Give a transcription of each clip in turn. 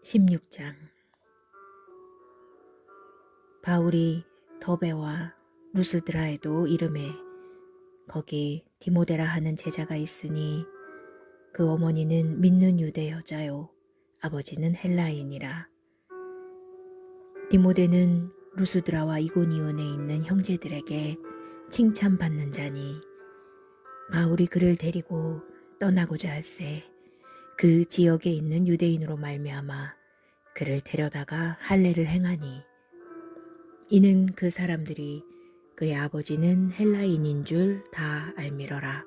16장. 바울이 더베와 루스드라에도 이름에 거기 디모데라 하는 제자가 있으니 그 어머니는 믿는 유대 여자요 아버지는 헬라인이라. 디모데는 루스드라와 이고니온에 있는 형제들에게 칭찬받는 자니 바울이 그를 데리고 떠나고자 할새 그 지역에 있는 유대인으로 말미암아 그를 데려다가 할례를 행하니 이는 그 사람들이 그의 아버지는 헬라인인 줄 다 알미러라.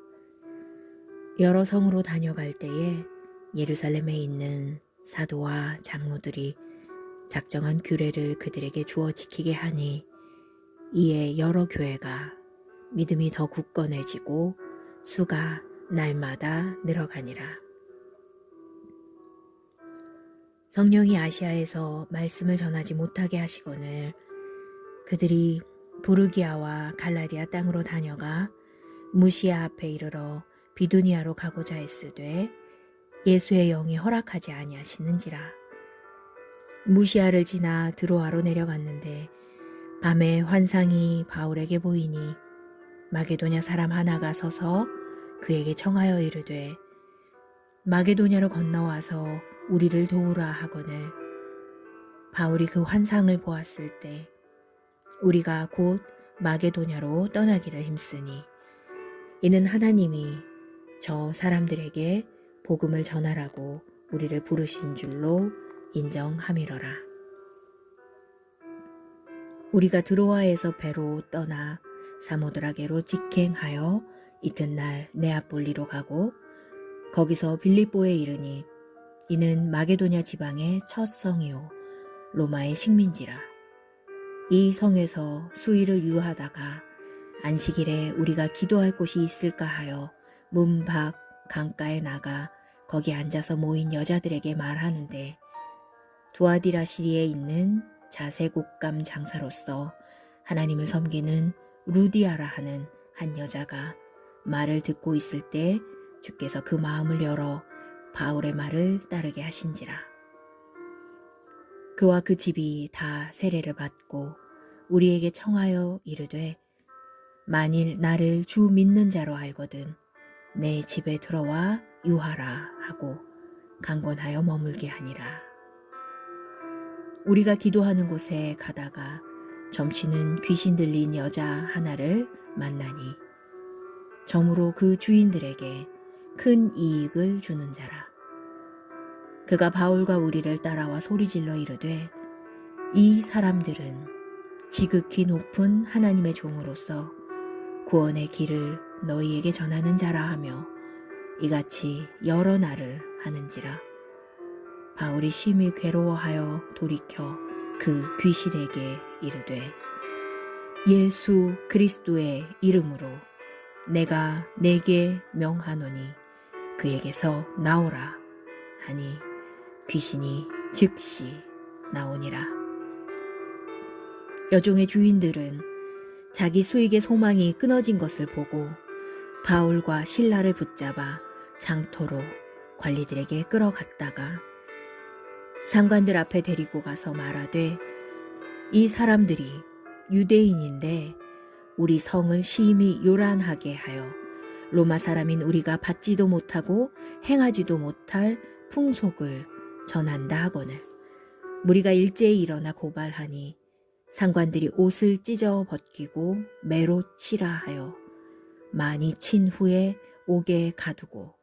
여러 성으로 다녀갈 때에 예루살렘에 있는 사도와 장로들이 작정한 규례를 그들에게 주어 지키게 하니 이에 여러 교회가 믿음이 더 굳건해지고 수가 날마다 늘어가니라. 성령이 아시아에서 말씀을 전하지 못하게 하시거늘 그들이 부르기아와 갈라디아 땅으로 다녀가 무시아 앞에 이르러 비두니아로 가고자 했으되 예수의 영이 허락하지 아니하시는지라. 무시아를 지나 드로아로 내려갔는데 밤에 환상이 바울에게 보이니 마게도냐 사람 하나가 서서 그에게 청하여 이르되 마게도냐로 건너와서 우리를 도우라 하거늘 바울이 그 환상을 보았을 때 우리가 곧 마게도냐로 떠나기를 힘쓰니 이는 하나님이 저 사람들에게 복음을 전하라고 우리를 부르신 줄로 인정함이러라. 우리가 드로아에서 배로 떠나 사모드라게로 직행하여 이튿날 네아폴리로 가고 거기서 빌립보에 이르니 이는 마게도냐 지방의 첫 성이요 로마의 식민지라. 이 성에서 수일을 유하다가 안식일에 우리가 기도할 곳이 있을까 하여 문 밖 강가에 나가 거기 앉아서 모인 여자들에게 말하는데 두아디라시리에 있는 자색옷감 장사로서 하나님을 섬기는 루디아라 하는 한 여자가 말을 듣고 있을 때 주께서 그 마음을 열어 바울의 말을 따르게 하신지라. 그와 그 집이 다 세례를 받고 우리에게 청하여 이르되 만일 나를 주 믿는 자로 알거든 내 집에 들어와 유하라 하고 강권하여 머물게 하니라. 우리가 기도하는 곳에 가다가 점치는 귀신 들린 여자 하나를 만나니 점으로 그 주인들에게 큰 이익을 주는 자라. 그가 바울과 우리를 따라와 소리질러 이르되 이 사람들은 지극히 높은 하나님의 종으로서 구원의 길을 너희에게 전하는 자라 하며 이같이 여러 날을 하는지라. 바울이 심히 괴로워하여 돌이켜 그 귀신에게 이르되 예수 그리스도의 이름으로 내가 내게 명하노니 그에게서 나오라 하니 귀신이 즉시 나오니라. 여종의 주인들은 자기 수익의 소망이 끊어진 것을 보고 바울과 실라를 붙잡아 장터로 관리들에게 끌어갔다가 상관들 앞에 데리고 가서 말하되 이 사람들이 유대인인데 우리 성을 심히 요란하게 하여 로마 사람인 우리가 받지도 못하고 행하지도 못할 풍속을 전한다 하거늘 무리가 일제히 일어나 고발하니 상관들이 옷을 찢어 벗기고 매로 치라 하여 많이 친 후에 옥에 가두고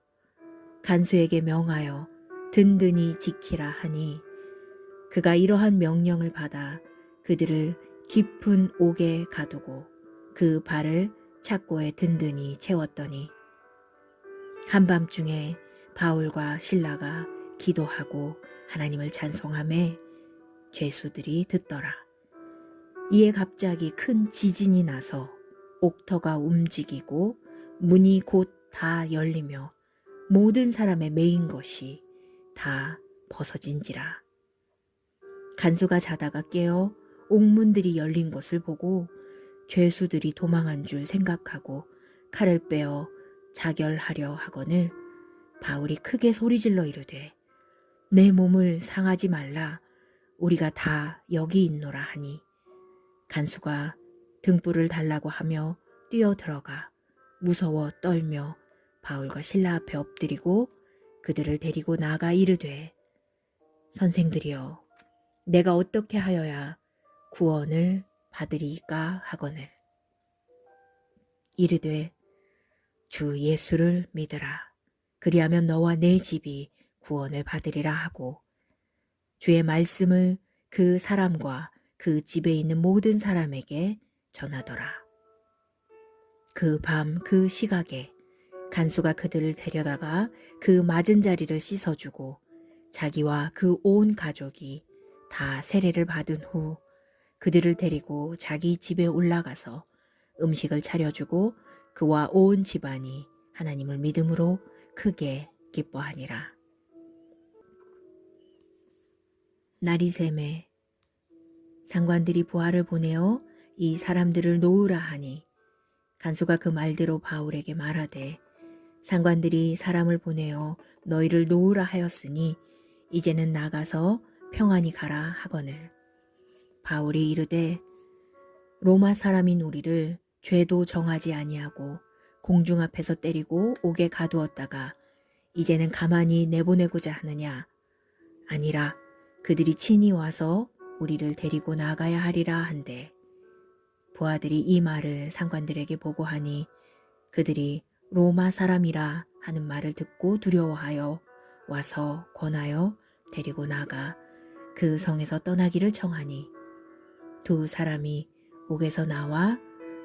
간수에게 명하여 든든히 지키라 하니 그가 이러한 명령을 받아 그들을 깊은 옥에 가두고 그 발을 착고에 든든히 채웠더니 한밤중에 바울과 실라가 기도하고 하나님을 찬송하매 죄수들이 듣더라. 이에 갑자기 큰 지진이 나서 옥터가 움직이고 문이 곧 다 열리며 모든 사람의 매인 것이 다 벗어진지라. 간수가 자다가 깨어 옥문들이 열린 것을 보고 죄수들이 도망한 줄 생각하고 칼을 빼어 자결하려 하거늘 바울이 크게 소리질러 이르되 내 몸을 상하지 말라. 우리가 다 여기 있노라 하니 간수가 등불을 달라고 하며 뛰어들어가 무서워 떨며 바울과 실라 앞에 엎드리고 그들을 데리고 나가 이르되 선생들이여 내가 어떻게 하여야 구원을 받으리까 하거늘 이르되 주 예수를 믿으라. 그리하면 너와 내 집이 구원을 받으리라 하고 주의 말씀을 그 사람과 그 집에 있는 모든 사람에게 전하더라. 그 밤 그 시각에 간수가 그들을 데려다가 그 맞은 자리를 씻어주고 자기와 그 온 가족이 다 세례를 받은 후 그들을 데리고 자기 집에 올라가서 음식을 차려주고 그와 온 집안이 하나님을 믿음으로 크게 기뻐하니라. 날이 새매 상관들이 부하를 보내어 이 사람들을 놓으라 하니 간수가 그 말대로 바울에게 말하되 상관들이 사람을 보내어 너희를 놓으라 하였으니 이제는 나가서 평안히 가라 하거늘 바울이 이르되 로마 사람인 우리를 죄도 정하지 아니하고 공중 앞에서 때리고 옥에 가두었다가 이제는 가만히 내보내고자 하느냐 아니라 그들이 친히 와서 우리를 데리고 나가야 하리라 한데 부하들이 이 말을 상관들에게 보고하니 그들이 로마 사람이라 하는 말을 듣고 두려워하여 와서 권하여 데리고 나가 그 성에서 떠나기를 청하니 두 사람이 옥에서 나와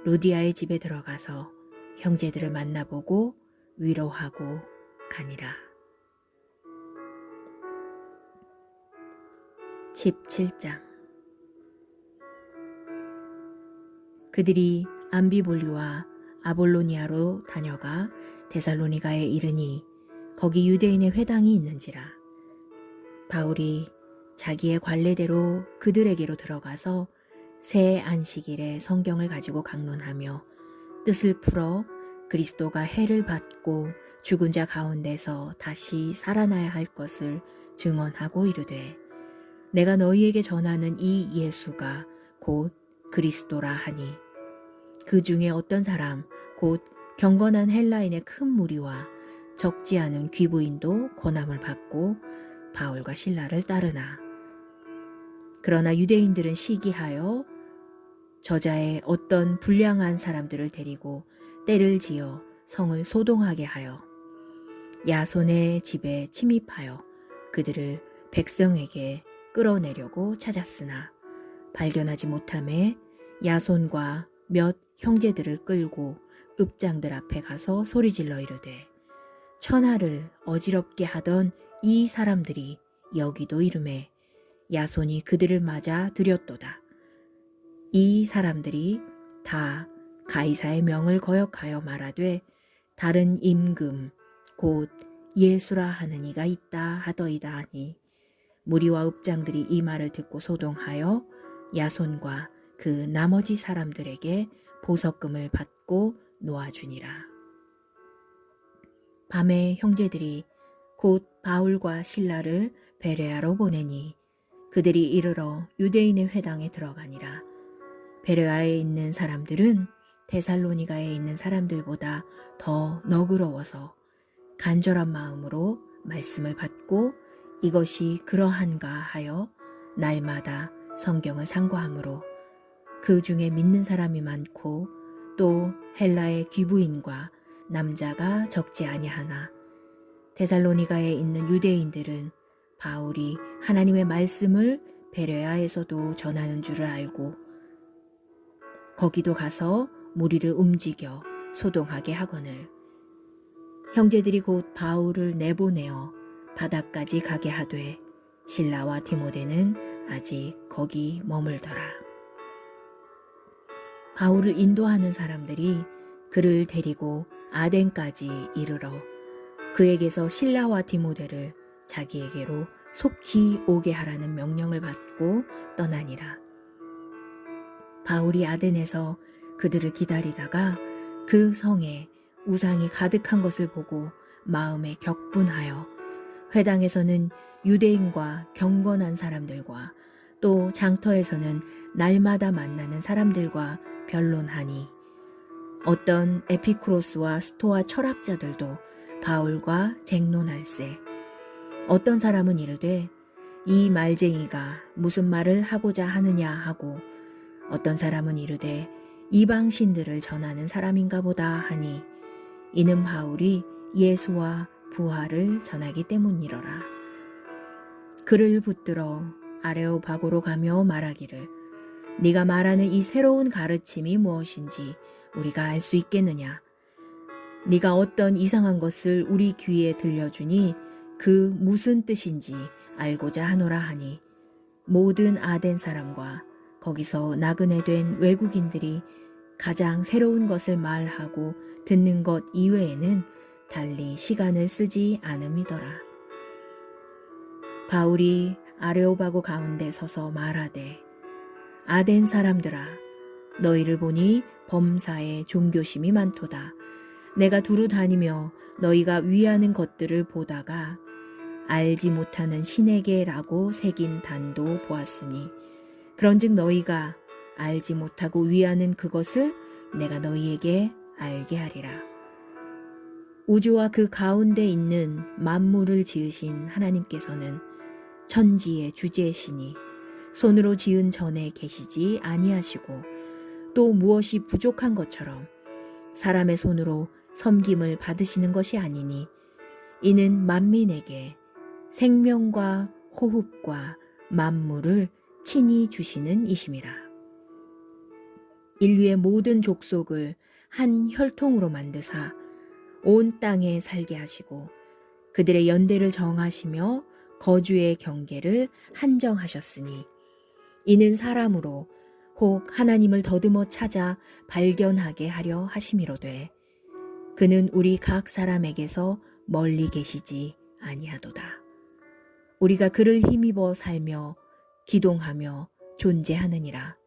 루디아의 집에 들어가서 형제들을 만나보고 위로하고 가니라. 17장 그들이 암비볼리와 아볼로니아로 다녀가 데살로니가에 이르니 거기 유대인의 회당이 있는지라. 바울이 자기의 관례대로 그들에게로 들어가서 새 안식일에 성경을 가지고 강론하며 뜻을 풀어 그리스도가 해를 받고 죽은 자 가운데서 다시 살아나야 할 것을 증언하고 이르되 내가 너희에게 전하는 이 예수가 곧 그리스도라 하니 그 중에 어떤 사람 곧 경건한 헬라인의 큰 무리와 적지 않은 귀부인도 권함을 받고 바울과 실라를 따르나 그러나 유대인들은 시기하여 저자의 어떤 불량한 사람들을 데리고 때를 지어 성을 소동하게 하여 야손의 집에 침입하여 그들을 백성에게 끌어내려고 찾았으나 발견하지 못함에 야손과 몇 형제들을 끌고 읍장들 앞에 가서 소리질러 이르되 천하를 어지럽게 하던 이 사람들이 여기도 이름에 야손이 그들을 맞아 들였도다. 이 사람들이 다 가이사의 명을 거역하여 말하되 다른 임금 곧 예수라 하는 이가 있다 하더이다 하니 무리와 읍장들이 이 말을 듣고 소동하여 야손과 그 나머지 사람들에게 보석금을 받고 놓아주니라. 밤에 형제들이 곧 바울과 실라를 베레아로 보내니 그들이 이르러 유대인의 회당에 들어가니라. 베레아에 있는 사람들은 데살로니가에 있는 사람들보다 더 너그러워서 간절한 마음으로 말씀을 받고 이것이 그러한가 하여 날마다 성경을 상고하므로 그 중에 믿는 사람이 많고 또 헬라의 귀부인과 남자가 적지 아니하나 데살로니가에 있는 유대인들은 바울이 하나님의 말씀을 베레아에서도 전하는 줄을 알고 거기도 가서 무리를 움직여 소동하게 하거늘 형제들이 곧 바울을 내보내어 바다까지 가게 하되 실라와 디모데는 아직 거기 머물더라. 바울을 인도하는 사람들이 그를 데리고 아덴까지 이르러 그에게서 실라와 디모데를 자기에게로 속히 오게 하라는 명령을 받고 떠나니라. 바울이 아덴에서 그들을 기다리다가 그 성에 우상이 가득한 것을 보고 마음에 격분하여 회당에서는 유대인과 경건한 사람들과 또 장터에서는 날마다 만나는 사람들과 변론하니 어떤 에피쿠로스와 스토아 철학자들도 바울과 쟁론할세. 어떤 사람은 이르되 이 말쟁이가 무슨 말을 하고자 하느냐 하고 어떤 사람은 이르되 이방신들을 전하는 사람인가 보다 하니 이는 바울이 예수와 부활을 전하기 때문이러라. 그를 붙들어 아레오바고로 가며 말하기를 네가 말하는 이 새로운 가르침이 무엇인지 우리가 알 수 있겠느냐. 네가 어떤 이상한 것을 우리 귀에 들려주니 그 무슨 뜻인지 알고자 하노라 하니 모든 아덴 사람과 거기서 나그네 된 외국인들이 가장 새로운 것을 말하고 듣는 것 이외에는 달리 시간을 쓰지 않음이더라. 바울이 아레오바고 가운데 서서 말하되 아덴 사람들아 너희를 보니 범사에 종교심이 많도다. 내가 두루 다니며 너희가 위하는 것들을 보다가 알지 못하는 신에게라고 새긴 단도 보았으니 그런즉 너희가 알지 못하고 위하는 그것을 내가 너희에게 알게 하리라. 우주와 그 가운데 있는 만물을 지으신 하나님께서는 천지의 주제시니 손으로 지은 전에 계시지 아니하시고 또 무엇이 부족한 것처럼 사람의 손으로 섬김을 받으시는 것이 아니니 이는 만민에게 생명과 호흡과 만물을 친히 주시는 이심이라. 인류의 모든 족속을 한 혈통으로 만드사 온 땅에 살게 하시고 그들의 연대를 정하시며 거주의 경계를 한정하셨으니 이는 사람으로 혹 하나님을 더듬어 찾아 발견하게 하려 하심이로되 그는 우리 각 사람에게서 멀리 계시지 아니하도다. 우리가 그를 힘입어 살며 기동하며 존재하느니라.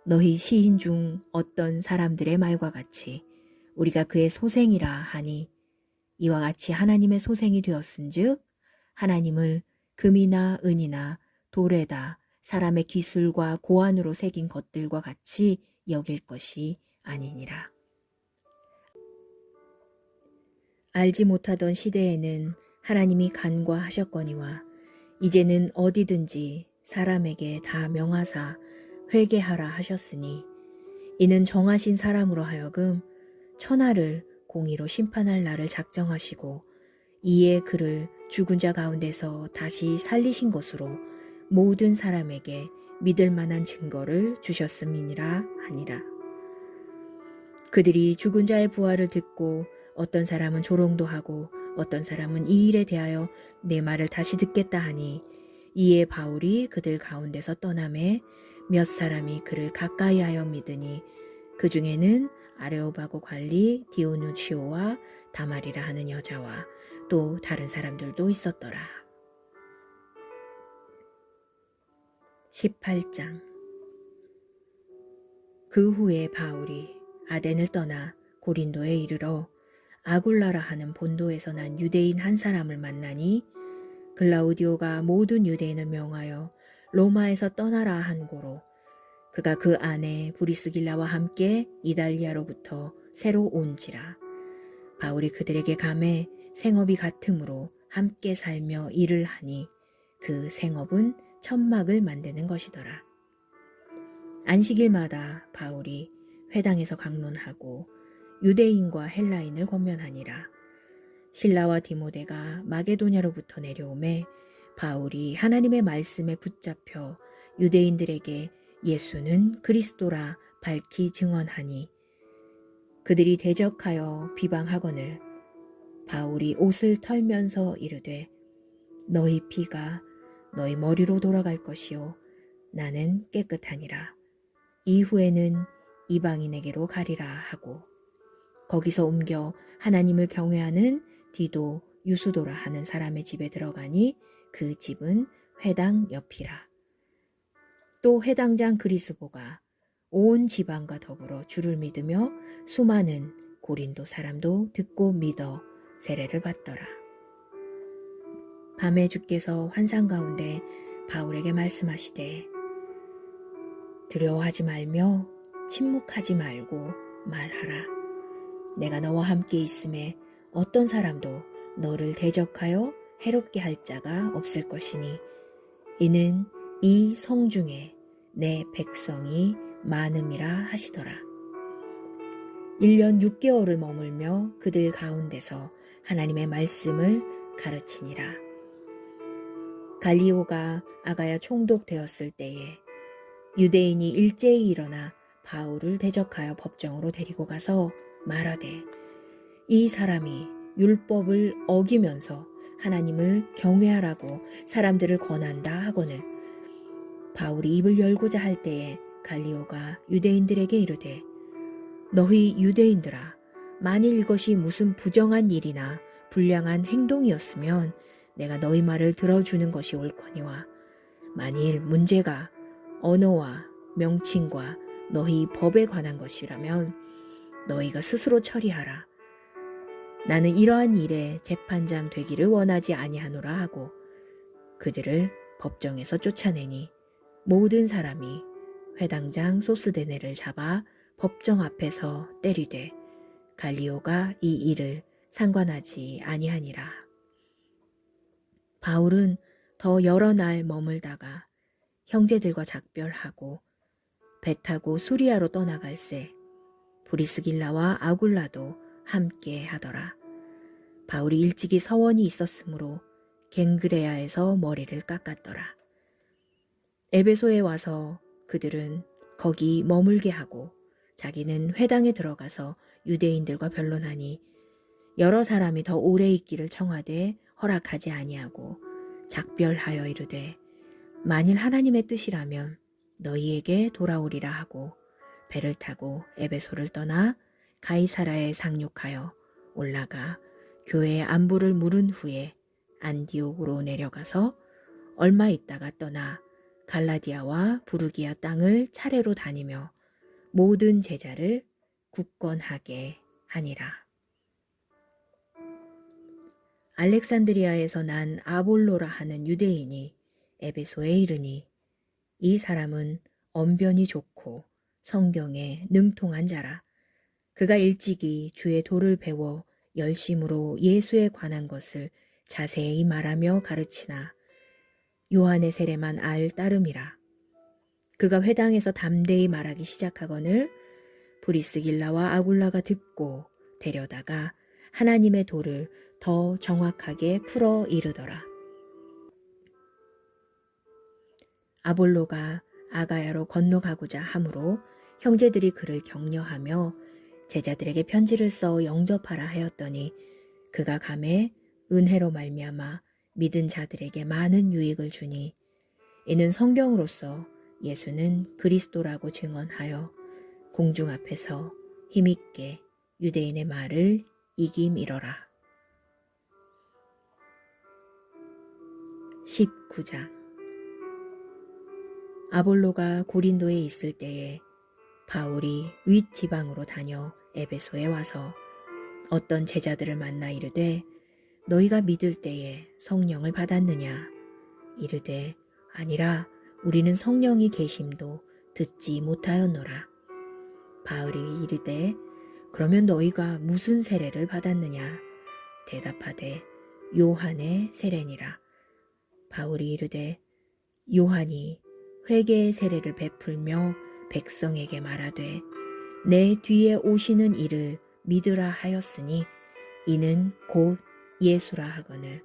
너희 시인 중 어떤 사람들의 말과 같이 우리가 그의 소생이라 하니 이와 같이 하나님의 소생이 되었은즉 하나님을 금이나 은이나 돌에다 사람의 기술과 고안으로 새긴 것들과 같이 여길 것이 아니니라. 알지 못하던 시대에는 하나님이 간과하셨거니와 이제는 어디든지 사람에게 다 명하사 회개하라 하셨으니 이는 정하신 사람으로 하여금 천하를 공의로 심판할 날을 작정하시고 이에 그를 죽은 자 가운데서 다시 살리신 것으로 모든 사람에게 믿을 만한 증거를 주셨음이니라 하니라. 그들이 죽은 자의 부활을 듣고 어떤 사람은 조롱도 하고 어떤 사람은 이 일에 대하여 내 말을 다시 듣겠다 하니 이에 바울이 그들 가운데서 떠나매 몇 사람이 그를 가까이하여 믿으니 그 중에는 아레오바고 관리 디오누치오와 다말이라 하는 여자와 또 다른 사람들도 있었더라. 18장. 그 후에 바울이 아덴을 떠나 고린도에 이르러 아굴라라 하는 본도에서 난 유대인 한 사람을 만나니 글라우디오가 모든 유대인을 명하여 로마에서 떠나라 한 고로 그가 그 안에 브리스길라와 함께 이달리아로부터 새로 온지라. 바울이 그들에게 감해 생업이 같으므로 함께 살며 일을 하니 그 생업은 천막을 만드는 것이더라. 안식일마다 바울이 회당에서 강론하고 유대인과 헬라인을 권면하니라. 실라와 디모데가 마게도냐로부터 내려오매 바울이 하나님의 말씀에 붙잡혀 유대인들에게 예수는 그리스도라 밝히 증언하니 그들이 대적하여 비방하거늘 바울이 옷을 털면서 이르되 너희 피가 너희 머리로 돌아갈 것이요 나는 깨끗하니라. 이후에는 이방인에게로 가리라 하고 거기서 옮겨 하나님을 경외하는 디도 유수도라 하는 사람의 집에 들어가니 그 집은 회당 옆이라. 또 회당장 그리스보가 온 지방과 더불어 주를 믿으며 수많은 고린도 사람도 듣고 믿어 세례를 받더라. 밤에 주께서 환상 가운데 바울에게 말씀하시되 두려워하지 말며 침묵하지 말고 말하라. 내가 너와 함께 있음에 어떤 사람도 너를 대적하여 해롭게 할 자가 없을 것이니 이는 이 성중에 내 백성이 많음이라 하시더라. 1년 6개월을 머물며 그들 가운데서 하나님의 말씀을 가르치니라. 갈리오가 아가야 총독되었을 때에 유대인이 일제히 일어나 바울을 대적하여 법정으로 데리고 가서 말하되 이 사람이 율법을 어기면서 하나님을 경외하라고 사람들을 권한다 하거늘 바울이 입을 열고자 할 때에 갈리오가 유대인들에게 이르되 너희 유대인들아 만일 이것이 무슨 부정한 일이나 불량한 행동이었으면 내가 너희 말을 들어주는 것이 옳거니와 만일 문제가 언어와 명칭과 너희 법에 관한 것이라면 너희가 스스로 처리하라. 나는 이러한 일에 재판장 되기를 원하지 아니하노라 하고 그들을 법정에서 쫓아내니 모든 사람이 회당장 소스데네를 잡아 법정 앞에서 때리되 갈리오가 이 일을 상관하지 아니하니라. 바울은 더 여러 날 머물다가 형제들과 작별하고 배 타고 수리아로 떠나갈새 브리스길라와 아굴라도 함께 하더라. 바울이 일찍이 서원이 있었으므로 갱그레아에서 머리를 깎았더라. 에베소에 와서 그들은 거기 머물게 하고 자기는 회당에 들어가서 유대인들과 변론하니 여러 사람이 더 오래 있기를 청하되 허락하지 아니하고 작별하여 이르되 만일 하나님의 뜻이라면 너희에게 돌아오리라 하고 배를 타고 에베소를 떠나 가이사라에 상륙하여 올라가 교회의 안부를 물은 후에 안디옥으로 내려가서 얼마 있다가 떠나 갈라디아와 부르기아 땅을 차례로 다니며 모든 제자를 굳건하게 하니라. 알렉산드리아에서 난 아볼로라 하는 유대인이 에베소에 이르니 이 사람은 언변이 좋고 성경에 능통한 자라. 그가 일찍이 주의 도를 배워 열심으로 예수에 관한 것을 자세히 말하며 가르치나 요한의 세례만 알 따름이라. 그가 회당에서 담대히 말하기 시작하거늘 브리스길라와 아굴라가 듣고 데려다가 하나님의 도를 더 정확하게 풀어 이르더라. 아볼로가 아가야로 건너가고자 하므로 형제들이 그를 격려하며 제자들에게 편지를 써 영접하라 하였더니 그가 감에 은혜로 말미암아 믿은 자들에게 많은 유익을 주니 이는 성경으로서 예수는 그리스도라고 증언하여 공중 앞에서 힘있게 유대인의 말을 이김이러라. 19장 아볼로가 고린도에 있을 때에 바울이 윗지방으로 다녀 에베소에 와서 어떤 제자들을 만나 이르되 너희가 믿을 때에 성령을 받았느냐? 이르되 아니라 우리는 성령이 계심도 듣지 못하였노라. 바울이 이르되 그러면 너희가 무슨 세례를 받았느냐? 대답하되 요한의 세례니라. 바울이 이르되 요한이 회개의 세례를 베풀며 백성에게 말하되 내 뒤에 오시는 이를 믿으라 하였으니 이는 곧 예수라 하거늘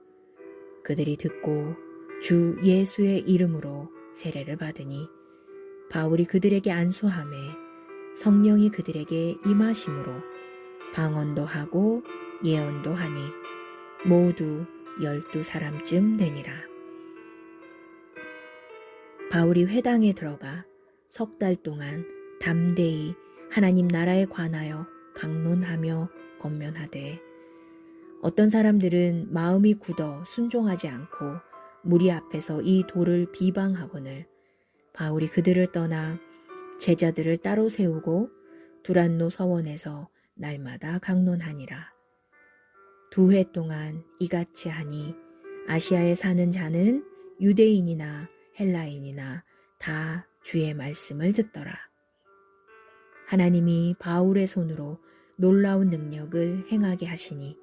그들이 듣고 주 예수의 이름으로 세례를 받으니 바울이 그들에게 안수하매 성령이 그들에게 임하심으로 방언도 하고 예언도 하니 모두 12사람쯤 되니라. 바울이 회당에 들어가 석 달 동안 담대히 하나님 나라에 관하여 강론하며 권면하되 어떤 사람들은 마음이 굳어 순종하지 않고 무리 앞에서 이 도를 비방하거늘 바울이 그들을 떠나 제자들을 따로 세우고 두란노 서원에서 날마다 강론하니라. 2해 동안 이같이 하니 아시아에 사는 자는 유대인이나 헬라인이나 다 주의 말씀을 듣더라. 하나님이 바울의 손으로 놀라운 능력을 행하게 하시니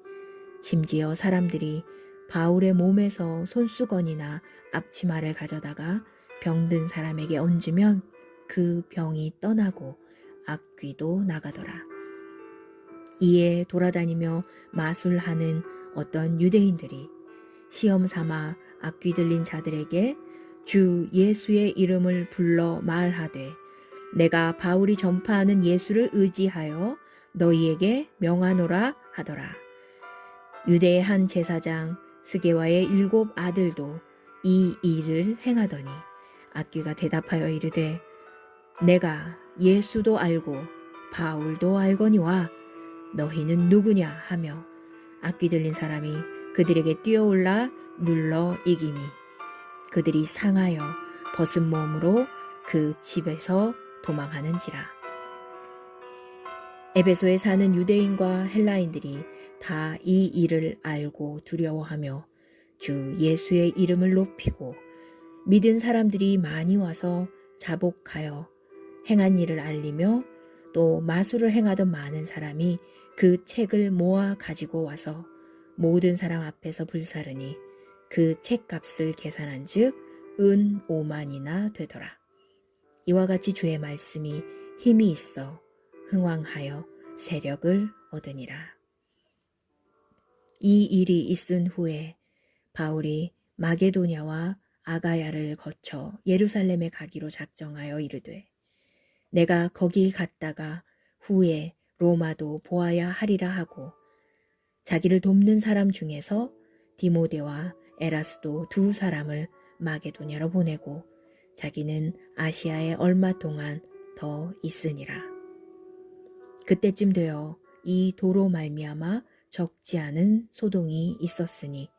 심지어 사람들이 바울의 몸에서 손수건이나 앞치마를 가져다가 병든 사람에게 얹으면 그 병이 떠나고 악귀도 나가더라. 이에 돌아다니며 마술하는 어떤 유대인들이 시험 삼아 악귀 들린 자들에게 주 예수의 이름을 불러 말하되 내가 바울이 전파하는 예수를 의지하여 너희에게 명하노라 하더라. 유대의 한 제사장 스게와의 7 아들도 이 일을 행하더니 악귀가 대답하여 이르되 내가 예수도 알고 바울도 알거니와 너희는 누구냐 하며 악귀 들린 사람이 그들에게 뛰어올라 눌러 이기니 그들이 상하여 벗은 몸으로 그 집에서 도망하는지라. 에베소에 사는 유대인과 헬라인들이 다 이 일을 알고 두려워하며 주 예수의 이름을 높이고 믿은 사람들이 많이 와서 자복하여 행한 일을 알리며 또 마술을 행하던 많은 사람이 그 책을 모아 가지고 와서 모든 사람 앞에서 불사르니 그 책값을 계산한 즉 은 5만이나 되더라. 이와 같이 주의 말씀이 힘이 있어 흥왕하여 세력을 얻으니라. 이 일이 있은 후에 바울이 마게도냐와 아가야를 거쳐 예루살렘에 가기로 작정하여 이르되 내가 거기 갔다가 후에 로마도 보아야 하리라 하고 자기를 돕는 사람 중에서 디모데와 에라스도 2 사람을 마게도냐로 보내고 자기는 아시아에 얼마 동안 더 있으니라. 그때쯤 되어 이 도로 말미암아 적지 않은 소동이 있었으니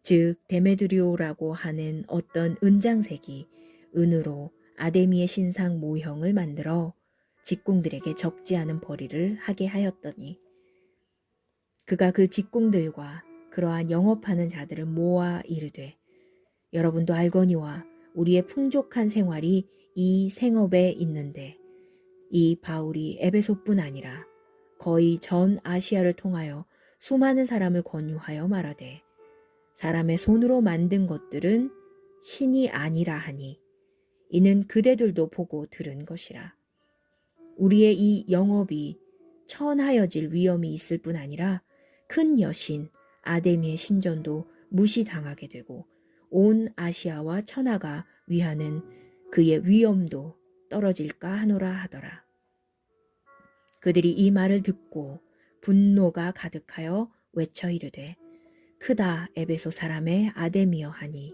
즉 데메드리오라고 하는 어떤 은장색이 은으로 아데미의 신상 모형을 만들어 직공들에게 적지 않은 벌이를 하게 하였더니 그가 그 직공들과 그러한 영업하는 자들을 모아 이르되 여러분도 알거니와 우리의 풍족한 생활이 이 생업에 있는데 이 바울이 에베소뿐 아니라 거의 전 아시아를 통하여 수많은 사람을 권유하여 말하되 사람의 손으로 만든 것들은 신이 아니라 하니 이는 그대들도 보고 들은 것이라. 우리의 이 영업이 천하여질 위험이 있을 뿐 아니라 큰 여신 아데미의 신전도 무시당하게 되고 온 아시아와 천하가 위하는 그의 위엄도 떨어질까 하노라 하더라. 그들이 이 말을 듣고 분노가 가득하여 외쳐 이르되 크다 에베소 사람의 아데미여 하니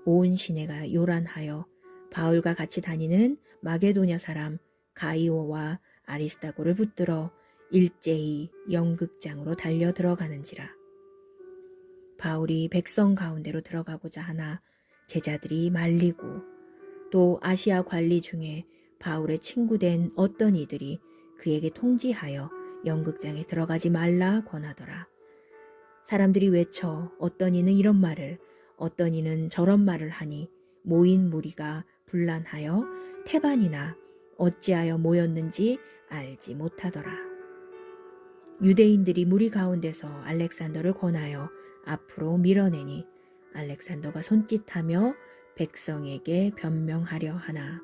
온 시내가 요란하여 바울과 같이 다니는 마게도냐 사람 가이오와 아리스다고를 붙들어 일제히 영극장으로 달려 들어가는지라. 바울이 백성 가운데로 들어가고자 하나 제자들이 말리고 또 아시아 관리 중에 바울의 친구된 어떤 이들이 그에게 통지하여 영극장에 들어가지 말라 권하더라. 사람들이 외쳐 어떤 이는 이런 말을 어떤 이는 저런 말을 하니 모인 무리가 분란하여 태반이나 어찌하여 모였는지 알지 못하더라. 유대인들이 무리 가운데서 알렉산더를 권하여 앞으로 밀어내니 알렉산더가 손짓하며 백성에게 변명하려 하나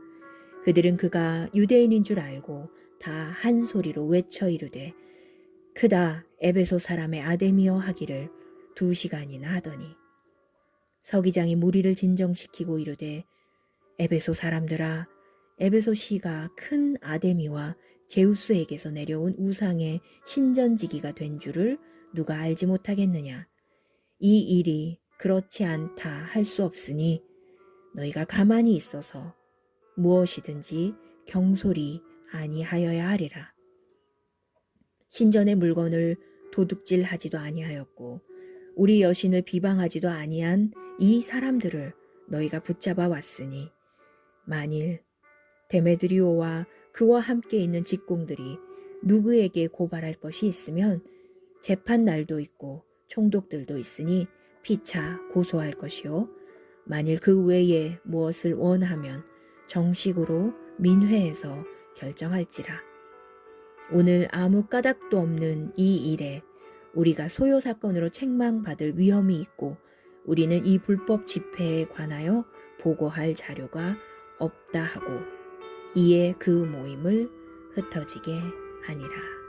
그들은 그가 유대인인 줄 알고 다 한 소리로 외쳐 이르되 크다 에베소 사람의 아데미여 하기를 2시간이나 하더니 서기장이 무리를 진정시키고 이르되 에베소 사람들아 에베소 시가 큰 아데미와 제우스에게서 내려온 우상의 신전지기가 된 줄을 누가 알지 못하겠느냐. 이 일이 그렇지 않다 할 수 없으니 너희가 가만히 있어서 무엇이든지 경솔히 아니하여야 하리라. 신전의 물건을 도둑질하지도 아니하였고 우리 여신을 비방하지도 아니한 이 사람들을 너희가 붙잡아 왔으니 만일 데메드리오와 그와 함께 있는 직공들이 누구에게 고발할 것이 있으면 재판 날도 있고 총독들도 있으니 피차 고소할 것이요 만일 그 외에 무엇을 원하면 정식으로 민회에서 결정할지라. 오늘 아무 까닭도 없는 이 일에 우리가 소요 사건으로 책망받을 위험이 있고 우리는 이 불법 집회에 관하여 보고할 자료가 없다 하고 이에 그 모임을 흩어지게 하니라.